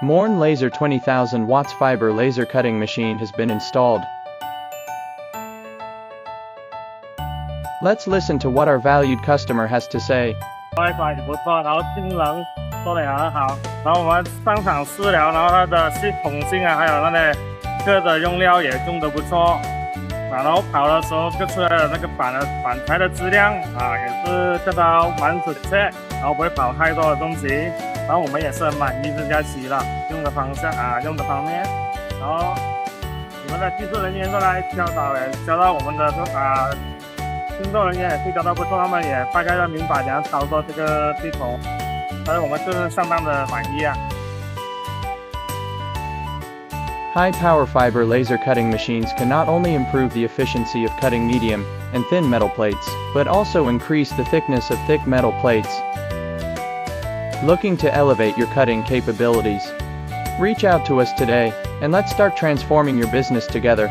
Morn Laser 20,000 watts fiber laser cutting machine has been installed. Let's listen to what our valued customer has to say. WiFi 也不错，然后性能做得也很好。然后我们当场试了，然后它的系统性啊，还有那个各的用料也用得不错。然后跑的时候就出来的那个板材的质量啊，也是得到蛮准确，然后不会跑太多的东西。然后我们也是很满意这家企了，用的方面。然后你们的技术人员都来教导我们的工作人员也是教导不错，他们也大概要明白怎样操作这个系统，所以我们是相当的满意啊。High-power fiber laser cutting machines can not only improve the efficiency of cutting medium and thin metal plates, but also increase the thickness of thick metal plates. Looking to elevate your cutting capabilities? Reach out to us today, and let's start transforming your business together.